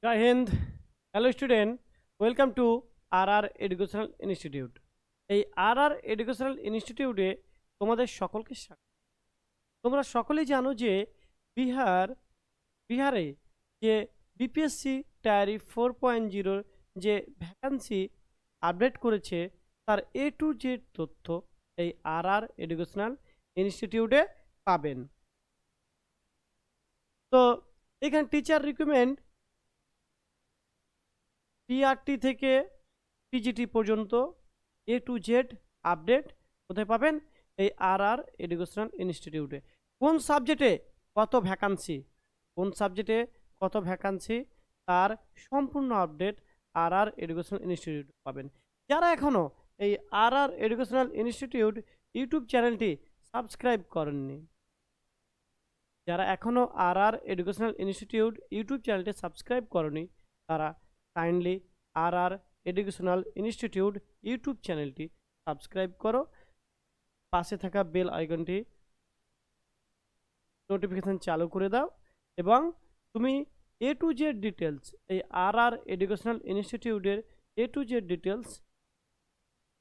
জয় হিন্দ। Hello student, welcome to R educational institute. এই R educational ইনস্টিটিউটে তোমাদের সকলকে স্বাগত। তোমরা সকলেই জানো যে বিহারে যে বিপিএসসি টায়ারি 4.0 যে ভ্যাকান্সি আপডেট করেছে তার A to Z তথ্য এই আর এডুকেশনাল ইনস্টিটিউটে পাবেন। তো এখানে টিচার রিক্রুটমেন্ট টিআরটি থেকে পিজিটি পর্যন্ত A to Z আপডেট কোথায় পাবেন? এই আর এডুকেশনাল ইনস্টিটিউটে। কোন সাবজেক্টে কত ভ্যাকান্সি তার সম্পূর্ণ আপডেট আর এডুকেশনাল ইনস্টিটিউট পাবেন। যারা এখনও এই আর এডুকেশনাল ইনস্টিটিউট ইউটিউব চ্যানেলটি সাবস্ক্রাইব করেননি, তারা কাইন্ডলি আর এডুকেশনাল ইনস্টিটিউট ইউটিউব চ্যানেলটি সাবস্ক্রাইব করো, পাশে থাকা বেল আইকনটি নোটিফিকেশান চালু করে দাও এবং তুমি A to Z ডিটেলস এই আর এডুকেশনাল ইনস্টিটিউটের A to Z ডিটেলস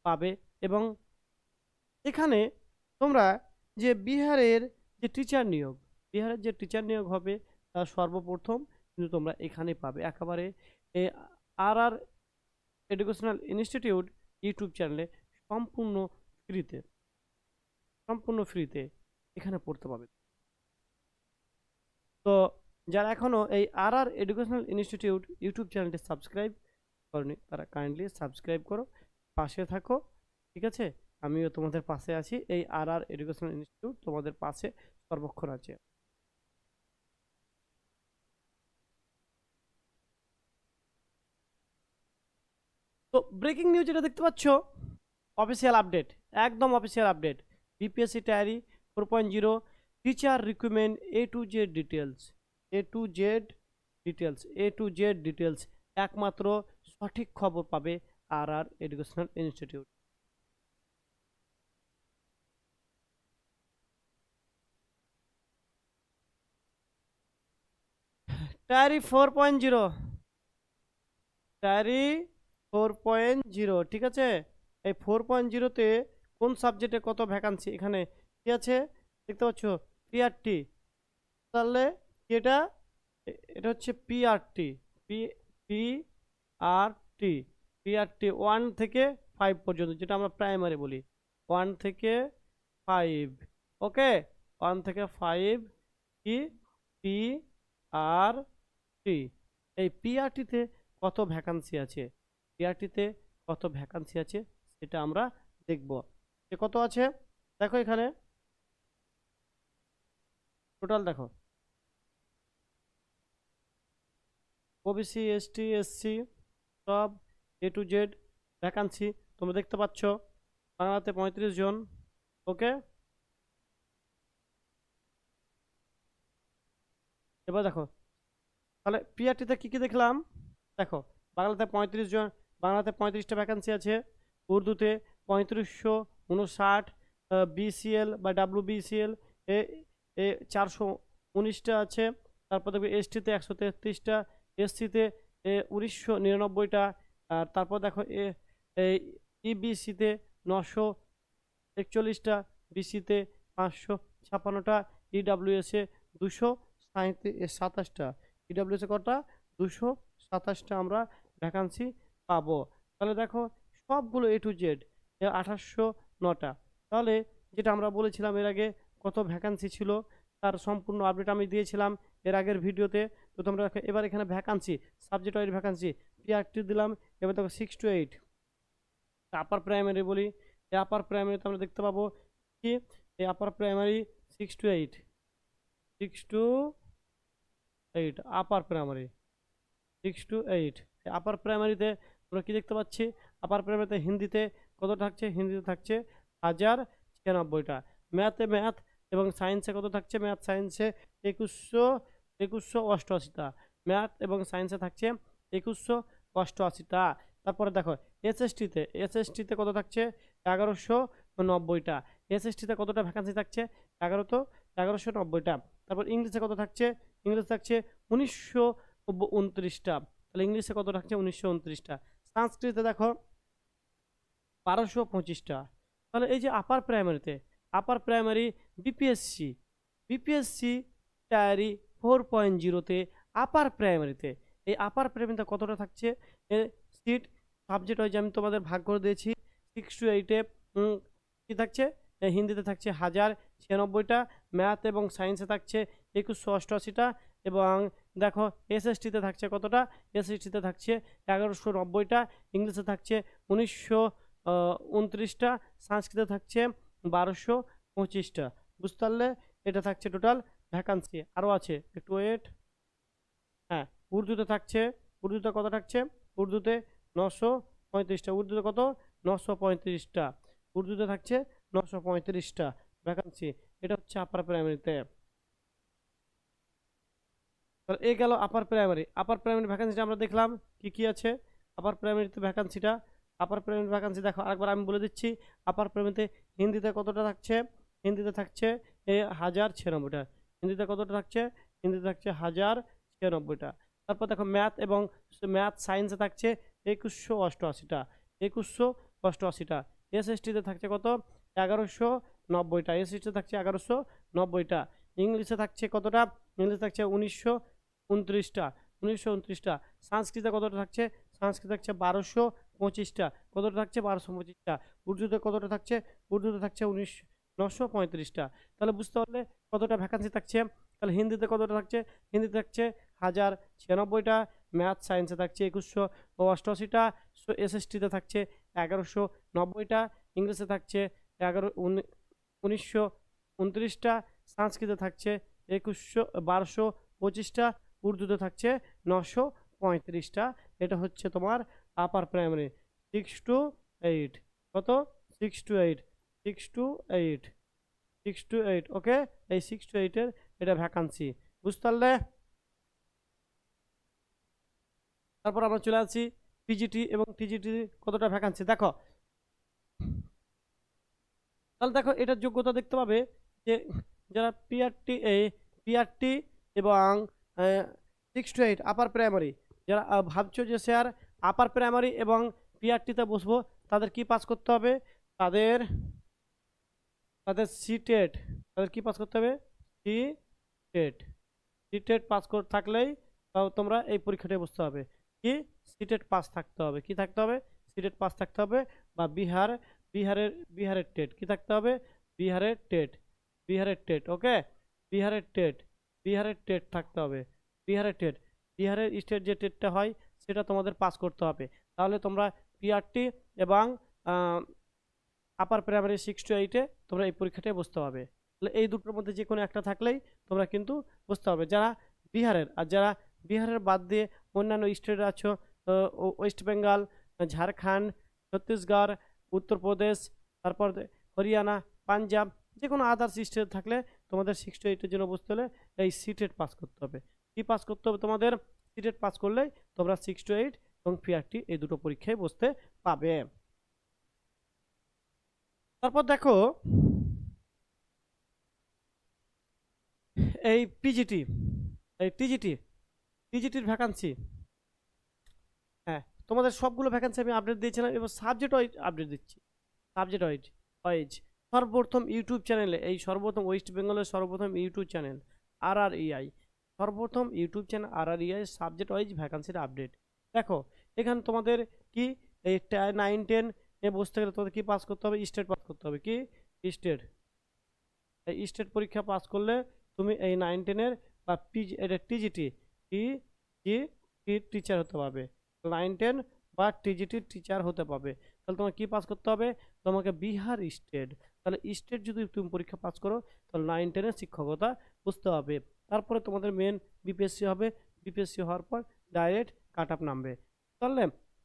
পাবে। এবং এখানে তোমরা যে বিহারের যে টিচার নিয়োগ হবে তার সর্বপ্রথম কিন্তু তোমরা এখানে পাবে একেবারে আর এডুকেশনাল ইনস্টিটিউট ইউটিউব চ্যানেলে সম্পূর্ণ ফ্রিতে এখানে পড়তে পাবে। তো যারা এখনও এই আর এডুকেশনাল ইনস্টিটিউট ইউটিউব চ্যানেলটি সাবস্ক্রাইব করনি তারা কাইন্ডলি সাবস্ক্রাইব করো, পাশে থাকো, ঠিক আছে? আমিও তোমাদের পাশে আছি। এই আর এডুকেশনাল ইনস্টিটিউট তোমাদের পাশে সর্বক্ষণ আছে। তো ব্রেকিং নিউজ যেটা দেখতে পাচ্ছ, অফিসিয়াল আপডেট, একদম অফিসিয়াল আপডেট। বিপিএসসি টায়ারি 4.0 teacher recruitment A to Z details একমাত্র সঠিক খবর পাবে আর এডুকেশনাল ইনস্টিটিউট। টায়ারি 4.0 ঠিক আছে। এই 4.0-তে কোন সাবজেক্টে কত ভ্যাকান্সি এখানে কি আছে দেখতে পাচ্ছ? পিআরটি। তাহলে এটা এটা হচ্ছে পিআরটি, পিআরটি 1 থেকে 5 পর্যন্ত, যেটা আমরা প্রাইমারি বলি 1 থেকে 5। ওকে, 1 থেকে 5 কি পিআরটি। এই পিআরটিতে কত ভ্যাকান্সি আছে সেটা আমরা দেখব যে কত আছে। দেখো এখানে টোটাল দেখো, ওবিসি এসটি এসসি সব A to Z ভ্যাকান্সি তোমরা দেখতে পাচ্ছ। বাংলাতে 35 জন। ওকে, এবার দেখো তাহলে পিআরটিতে কি দেখলাম। দেখো বাংলাতে 35 জন, বাংলাতে 35টা ভ্যাকান্সি আছে, উর্দুতে 3559, বিসিএল বা WBCL এ 419টা আছে। তারপর দেখবে এসটিতে 133টা, এসসিতে 1999টা, আর তারপর দেখো ইবিসিতে 941টা, বিসিতে 556টা, ইডাব্লিউএসে 227টা। ইডাব্লিউএসে কটা? 227টা আমরা ভ্যাকান্সি পাবো। তাহলে দেখো সবগুলো A to Z 2809টা। তাহলে যেটা আমরা বলেছিলাম এর আগে কত ভ্যাকান্সি ছিল তার সম্পূর্ণ আপডেট আমি দিয়েছিলাম এর আগের ভিডিওতে। তো তোমরা দেখো এবার এখানে vacancy, subject wise vacancy PRT দিলাম। এবার দেখো 6 to 8 আপার প্রাইমারি বলি। এই আপার প্রাইমারিতে আমরা দেখতে পাবো কি, এই upper primary 6 to 8 upper primary 6 to 8। আপার প্রাইমারিতে আমরা কি দেখতে পাচ্ছি? আপার প্রাইমারিতে হিন্দিতে কত থাকছে? হিন্দিতে থাকছে 1096টা। ম্যাথ এবং সায়েন্সে কত থাকছে? ম্যাথ সায়েন্সে 2188টা। ম্যাথ এবং সায়েন্সে থাকছে 2188টা। তারপরে দেখো এসএসটিতে কত থাকছে? 1190টা। এসএসটিতে কতটা ভ্যাকান্সি থাকছে? 1190টা। তারপর ইংলিশে কত থাকছে? ইংলিশ থাকছে 1929টা। তাহলে ইংলিশে কত থাকছে 1929টা। সংস্কৃতে দেখো 1225টা। তাহলে এই যে আপার প্রাইমারি বিপিএসসি বিপিএসসি টায়ারি 4.0-তে আপার প্রাইমারিতে এই আপার প্রাইমারিতে কতটা থাকছে সিট সাবজেক্ট ওয়াইজ আমি তোমাদের ভাগ করে দিয়েছি 6 to 8-এ। কী থাকছে হিন্দিতে থাকছে 1096টা, ম্যাথ এবং সায়েন্সে থাকছে 2188টা, এবং দেখো এসএসটিতে থাকছে কতটা, এসএসটিতে থাকছে 1190টা, ইংলিশে থাকছে 1929টা, সংস্কৃতে থাকছে 1225টা। বুঝতে পারলে? এটা থাকছে টোটাল ভ্যাকান্সি। আরও আছে, একটু ওয়েট। হ্যাঁ, উর্দুতে থাকছে, উর্দুতে কত থাকছে, উর্দুতে 935টা, উর্দুতে কত 935টা, উর্দুতে থাকছে 935টা ভ্যাকান্সি। এটা হচ্ছে আপার প্রাইমারিতে। তাহলে এই গেল আপার প্রাইমারি ভ্যাকান্সিটা আমরা দেখলাম কি কি আছে আপার প্রাইমারিতে ভ্যাকান্সিটা। আপার প্রাইমারি ভ্যাকান্সি দেখো আরেকবার আমি বলে দিচ্ছি। আপার প্রাইমারিতে হিন্দিতে কতটা থাকছে, হিন্দিতে থাকছে 1096টা, হিন্দিতে কতটা থাকছে, হিন্দিতে থাকছে 1096টা। তারপর দেখো ম্যাথ সায়েন্সে থাকছে 2188টা, 2188টা। এসএসটিতে থাকছে কত 1190টা, এসএসটিতে থাকছে 1190টা। ইংলিশে থাকছে কতটা, ইংলিশে থাকছে 1929টা। সংস্কৃতে কতটা থাকছে, সংস্কৃত থাকছে 1225টা, কতটা থাকছে 1225টা। উর্দুতে কতটা থাকছে, উর্দুতে থাকছে 935টা। তাহলে বুঝতে পারলে কতটা ভ্যাকান্সি থাকছে। তাহলে হিন্দিতে কতটা থাকছে, হিন্দিতে থাকছে 1096টা, ম্যাথ সায়েন্সে থাকছে 2188টা, এসএসটিতে থাকছে 1190টা, ইংলিশে থাকছে 1929টা, সংস্কৃতে থাকছে 1225টা, উর্দুতে থাকছে 935টা। এটা হচ্ছে তোমার আপার প্রাইমারি 6 to 8। কত 6 to 8, 6 to 8, 6 to 8। ওকে, এই 6 to 8-এর এটা ভ্যাকান্সি। বুঝতে পারলে? তারপর আমরা চলে আসছি পিজিটি এবং টিজিটি কতটা ভ্যাকান্সি দেখো। তাহলে দেখো এটার যোগ্যতা দেখতে পাবে যে যারা পিআরটি এবং 6 to 8 আপার প্রাইমারি, যারা ভাবছো যে স্যার আপার প্রাইমারি এবং পিআরটিতে বসবো, তাদের কি পাস করতে হবে, তাদের তাদের সিটেট, তাদের কি পাস করতে হবে, সিটেট। সিটেট পাস থাকলেই তোমরা এই পরীক্ষাটায় বসতে হবে। কি সিটেট পাস থাকতে হবে, কি থাকতে হবে, সিটেট পাস থাকতে হবে, বা বিহারের টেট কি থাকতে হবে, বিহারের টেট। ওকে, বিহারের টেট থাকতে হবে, বিহারের স্টেট যে টেটটা হয় সেটা তোমাদের পাস করতে হবে। তাহলে তোমরা পিআরটি এবং আপার প্রাইমারি 6 to 8-এ তোমরা এই পরীক্ষাটায় বসতে হবে। তাহলে এই দুটোর মধ্যে যে কোনো একটা থাকলেই তোমরা কিন্তু বসতে হবে। যারা যারা বিহারের বাদ দিয়ে অন্যান্য স্টেটে আছো, ওয়েস্ট বেঙ্গল, ঝাড়খণ্ড, ছত্তিশগড়, উত্তরপ্রদেশ, তারপর হরিয়ানা, পাঞ্জাব, যে কোনো আদার্স স্টেট থাকলে তোমাদের 6 to 8-এর জন্য বসতে হলে এই সিটেট পাস করতে হবে। কি পাস করতে হবে তোমাদের, সিটেট পাস করলেই তোমরা 6 to 8 এবং পিআরটি এই দুটো পরীক্ষায় বসতে পাবে। তারপর দেখো এই পিজিটি, এই টিজিটির ভ্যাকান্সি। হ্যাঁ, তোমাদের সবগুলো ভ্যাকান্সি আমি আপডেট দিয়েছিলাম, এবার সাবজেক্ট ওয়াইজ আপডেট দিচ্ছি। সাবজেক্ট ওয়াইজ সর্বপ্রথম ইউটিউব চ্যানেলে, এই সর্বপ্রথম ওয়েস্ট বেঙ্গলের সর্বপ্রথম ইউটিউব চ্যানেল RREI, সর্বপ্রথম YouTube channel RREI subject wise ভ্যাকান্সির আপডেট। দেখো এখানে তোমাদের কি এই 9-10 এ বসতে গেলে তোমাদের কি পাস করতে হবে, স্টেট পাস করতে হবে। কি স্টেট, এই স্টেট পরীক্ষা পাস করলে তুমি এই 9-10-এর বা এটা টিজিটি টিচার হতে পারবে, 9-10 বা টিজিটি টিচার হতে পারবে। তাহলে তোমাকে কি পাস করতে হবে, তোমাকে বিহার স্টেট, তাহলে স্টেট যদি তুমি পরীক্ষা পাস করো তাহলে 9-10-এর শিক্ষকতা বুঝতে হবে। তারপরে তোমাদের মেন বিপিএসসি হবে, বিপিএসসি হওয়ার পর ডাইরেক্ট কাট আপ নামবে।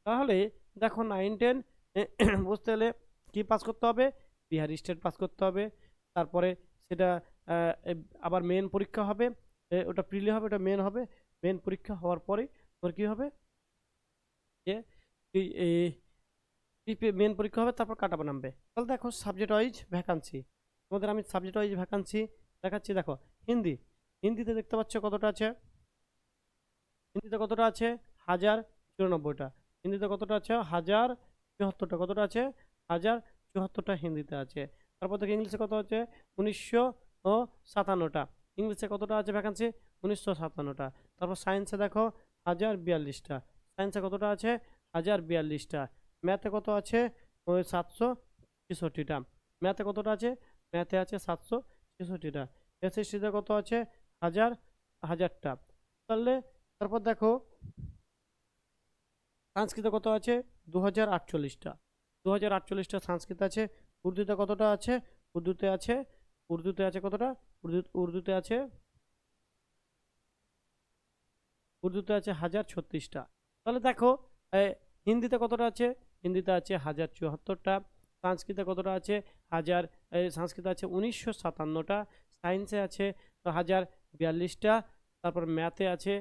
তাহলে দেখো 9-10 বুঝতে হলে কি পাস করতে হবে, বিহার স্টেট পাস করতে হবে। তারপরে সেটা আবার মেন পরীক্ষা হবে, ওটা প্রিলি হবে, ওটা মেন হবে। মেন পরীক্ষা হওয়ার পরে তোর কি হবে, যে মেন পরীক্ষা হবে, তারপর কাটাপা নামবে। তাহলে দেখো সাবজেক্ট ওয়াইজ ভ্যাকান্সি, তোমাদের আমি সাবজেক্ট ওয়াইজ ভ্যাকান্সি দেখাচ্ছি। দেখো হিন্দিতে দেখতে পাচ্ছ কতটা আছে, হিন্দিতে কতটা আছে 1094টা। হিন্দিতে কতটা আছে? 1074টা। কতটা আছে? 1074টা হিন্দিতে আছে। তারপর দেখো ইংলিশে কত আছে? 1957টা। ইংলিশে কতটা আছে ভ্যাকান্সি? 1957টা। তারপর সায়েন্সে দেখো 1042টা। সায়েন্সে কতটা আছে? 1042টা। ম্যাথে কত আছে? ওই 766টা। ম্যাথে কতটা আছে? ম্যাথে আছে 766টা। এসএসসিতে কত আছে? হাজার হাজারটা। তাহলে তারপর দেখো সংস্কৃতে কত আছে? 2048টা। 2048টা সংস্কৃত আছে। উর্দুতে কতটা আছে? উর্দুতে আছে উর্দুতে আছে কতটা? উর্দুতে আছে উর্দুতে আছে 1036টা। তাহলে দেখো এ, হিন্দিতে কতটা আছে? হিন্দিতে আছে 1074টা। সংস্কৃতে কতটা আছে? সংস্কৃতে আছে 1957টা। সায়েন্সে আছে 1042টা। তারপর ম্যাথে আছে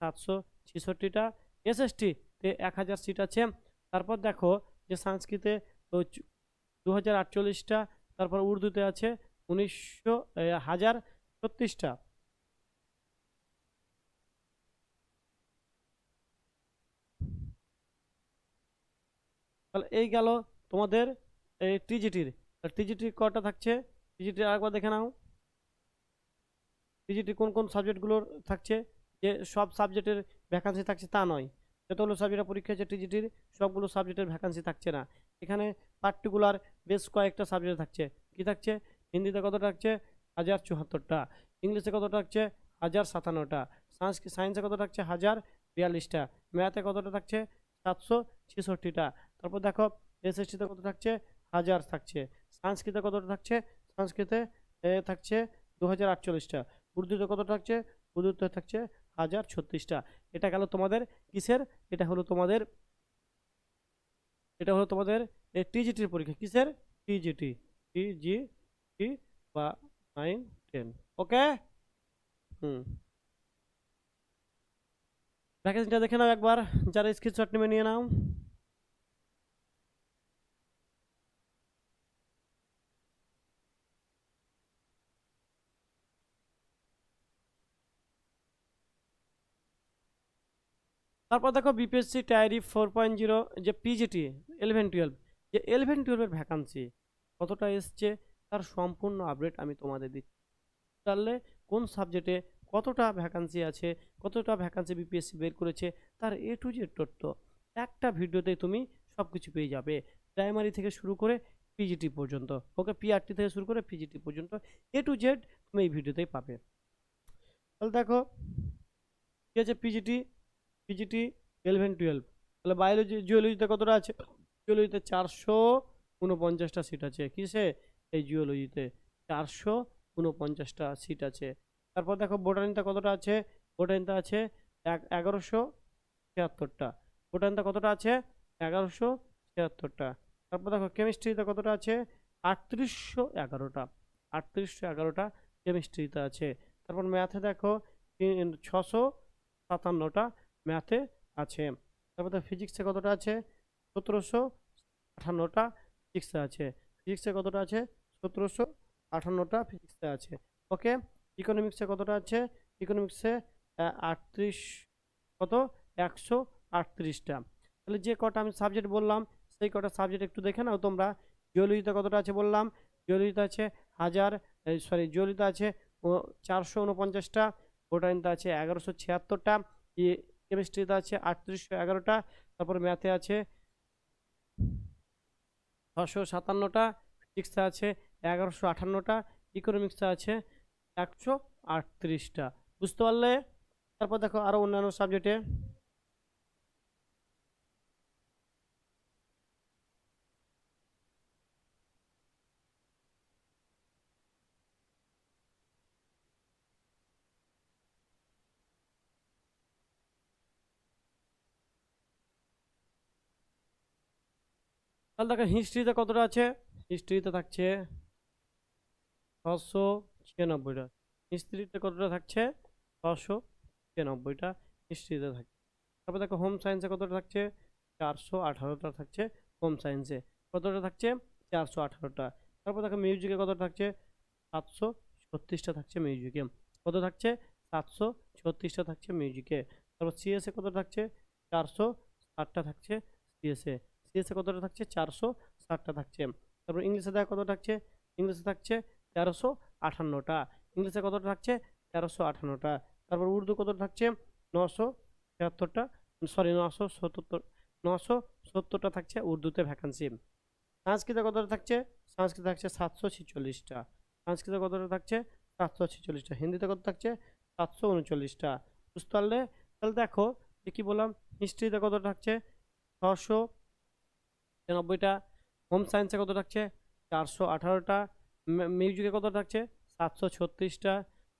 766টা। এসএসটি তে 1000 সিট আছে। তারপর দেখো যে সংস্কৃতে 2048টা। তারপর উর্দুতে আছে 1036টা। তাহলে এই গেল তোমাদের এই টিজিটির। টিজিটির কটা থাকছে? টিজিটির আরেকবার দেখে নাও। টিজিটি কোন কোন সাবজেক্টগুলোর থাকছে? যে সব সাবজেক্টের ভ্যাকান্সি থাকছে তা নয়। যতগুলো সাবজেক্টের পরীক্ষা হচ্ছে টিজিটির, সবগুলো সাবজেক্টের ভ্যাকান্সি থাকছে না। এখানে পার্টিকুলার বেশ কয়েকটা সাবজেক্ট থাকছে। কি থাকছে? হিন্দিতে কত থাকছে? 1074টা। ইংলিশে কত থাকছে? 1057টা। সায়েন্সে কত থাকছে? 1042টা। ম্যাথে কতটা থাকছে? 766টা। তারপর দেখো এসএসসিতে কত থাকছে? 1000 থাকছে। সংস্কৃতে কতটা থাকছে? সংস্কৃতে থাকছে 2048টা। উর্দুতে কত থাকছে? উর্দুতে থাকছে 1036টা। এটা গেল তোমাদের কিসের? এটা হলো তোমাদের এটা হলো তোমাদের টিজিটির পরীক্ষা। কিসের? টিজিটি। টিজিটি বা 9 10। ওকে। হুম। ভ্যাকেন্সিটা দেখে নাও একবার, যারা স্ক্রিনশট নেবে নিয়ে নাও। তারপর দেখো বিপিএসসি টায়ারি 4.0 যে পিজিটি 11-12, যে 11-12 এর ভ্যাকান্সি কতটা এসছে তার সম্পূর্ণ আপডেট আমি তোমাদের দিচ্ছি। তাহলে কোন সাবজেক্টে কতটা ভ্যাকান্সি আছে, কতটা ভ্যাকান্সি বিপিএসসি বের করেছে, তার এ টু জেড তথ্য একটা ভিডিওতে তুমি সব কিছু পেয়ে যাবে। প্রাইমারি থেকে শুরু করে পিজিটি পর্যন্ত, ওকে, পিআরটি থেকে শুরু করে পিজিটি পর্যন্ত এ টু জেড তুমি এই ভিডিওতেই পাবে। তাহলে দেখো কি আছে পিজিটি। পিজিটি 11-12। তাহলে বায়োলজি জিওলজিতে কতটা আছে? জিওলজিতে 449টা সিট আছে। কিসে? এই জিওলজিতে 449টা সিট আছে। তারপর দেখো বোটানিতে কতটা আছে? বোটানিতে আছে 1176টা। বোটানিতে কতটা আছে? 1176টা। তারপর দেখো কেমিস্ট্রিতে কতটা আছে? 3811টা। 3811টা কেমিস্ট্রিতে আছে। তারপর ম্যাথে দেখো 657টা ম্যাথে আছে। তারপর দেখো ফিজিক্সে কতটা আছে? 1758টা ফিজিক্সে আছে। ফিজিক্সে কতটা আছে? 1758টা ফিজিক্সে আছে। ওকে। ইকোনমিক্সে কতটা আছে? ইকোনমিক্সে 38 কত 138টা। তাহলে যে কটা আমি সাবজেক্ট বললাম সেই কটা সাবজেক্ট একটু দেখে নাও তোমরা। জিওলজিতে কতটা আছে বললাম? জিওলজিতে আছে জিওলজিতে আছে 449টা। বোটানিতে আছে 1176টা। কেমিস্ট্রিতে আছে 3811টা। তারপর ম্যাথে আছে 657টা। ফিজিক্সে আছে 1158টা। ইকোনমিক্সে আছে 138টা। বুঝতে পারলে? তারপর দেখো আরো অন্যান্য সাবজেক্টে। তাহলে দেখো হিস্ট্রিতে কতটা আছে? হিস্ট্রিতে থাকছে 696টা। হিস্ট্রিতে কতটা থাকছে? 696টা হিস্ট্রিতে থাকছে। তারপর দেখো হোম সায়েন্সে কতটা থাকছে? 418টা থাকছে হোম সায়েন্সে। কতটা থাকছে? 418টা। তারপর দেখো মিউজিকে কতটা থাকছে? 736টা থাকছে মিউজিকে। কত থাকছে? 736টা থাকছে মিউজিকে। তারপর সিএসে কত থাকছে? 460টা থাকছে সিএসএ। সিএসএ কতটা থাকছে? 460টা থাকছে। তারপর ইংলিশে দেখ কত থাকছে? ইংলিশে থাকছে 1358টা। ইংলিশে কতটা থাকছে? 1358টা। তারপর উর্দু কতটা থাকছে? 976টা, সরি 970টা থাকছে উর্দুতে ভ্যাকান্সি। সংস্কৃতে কতটা থাকছে? সংস্কৃতে থাকছে 746টা। সংস্কৃতে কতটা থাকছে? 746টা। হিন্দিতে কত থাকছে? 739টা। বুঝতে পারলে? তাহলে দেখো যে কি বললাম, হিস্ট্রিতে কত থাকছে? 693টা। হোম সায়েন্সে কত থাকছে? 418টা। মিউজিকে কত থাকছে? 736টা।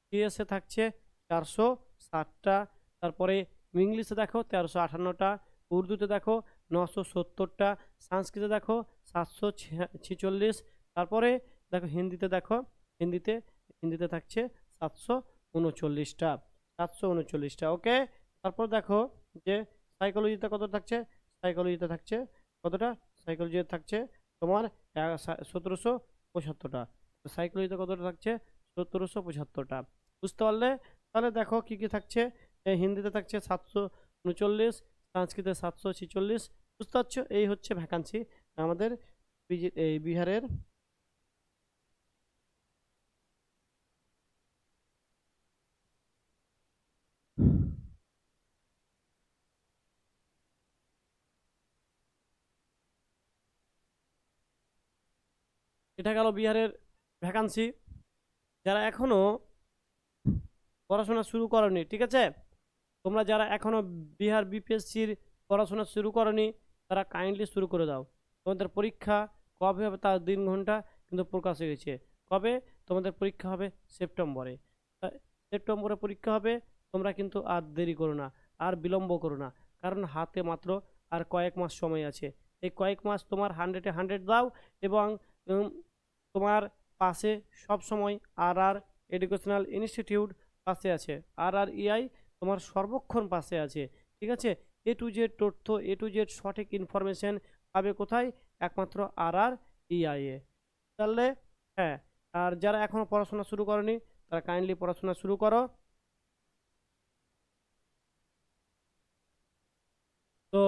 সিএসে থাকছে 460টা। তারপরে ইংলিশে দেখো 1358টা। উর্দুতে দেখো 970টা। সংস্কৃতে দেখো 746। তারপরে দেখো হিন্দিতে দেখো, হিন্দিতে হিন্দিতে থাকছে 739টা। 739টা, ওকে। তারপর দেখো যে সাইকোলজিতে কত থাকছে? সাইকোলজিতে থাকছে কতটা? সাইকোলজিতে থাকছে তোমার 1775টা। সাইকোলজিতে কতটা থাকছে? 1775টা। বুঝতে পারলে? তাহলে দেখো কি কি থাকছে। হিন্দিতে থাকছে 739, সংস্কৃতে 746। বুঝতে পারছো? এই হচ্ছে ভ্যাকান্সি আমাদের এই বিহারের। এটা গেল বিহারের ভ্যাকান্সি। যারা এখনো পড়াশোনা শুরু করনি, ঠিক আছে, তোমরা যারা এখনো বিহার বিপিএসসির পড়াশোনা শুরু করনি, তারা কাইন্ডলি শুরু করে দাও। তোমাদের পরীক্ষা কবে হবে তার দিন ঘন্টা কিন্তু প্রকাশ হয়ে গেছে। কবে? তোমাদের পরীক্ষা হবে সেপ্টেম্বরে। সেপ্টেম্বরে পরীক্ষা হবে। তোমরা কিন্তু আর দেরি করো না, আর বিলম্ব করো না, কারণ হাতে মাত্র আর কয়েক মাস সময় আছে। এই কয়েক মাস তোমার 100-এ 100 দাও। এবং উম, তোমার পাশে সব সময় আর এডুকেশনাল ইনস্টিটিউট পাশে আছে। ইআই তোমার সর্বক্ষণ পাশে আছে। ঠিক আছে? A to Z তথ্য, A to Z সঠিক ইনফরমেশন পাবে কোথায়? একমাত্র ইআই এ। তাহলে হ্যাঁ, আর যারা এখনো পড়াশোনা শুরু করেনি, তারা কাইন্ডলি পড়াশোনা শুরু করো। তো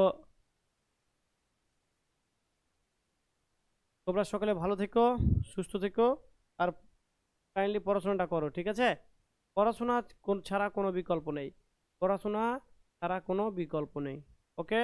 তোমরা সকলে ভালো থেকো, সুস্থ থেকো, আর কাইন্ডলি পড়াশোনাটা করো, ঠিক আছে? পড়াশোনা ছাড়া কোনো বিকল্প নেই। পড়াশোনা ছাড়া কোনো বিকল্প নেই। ওকে।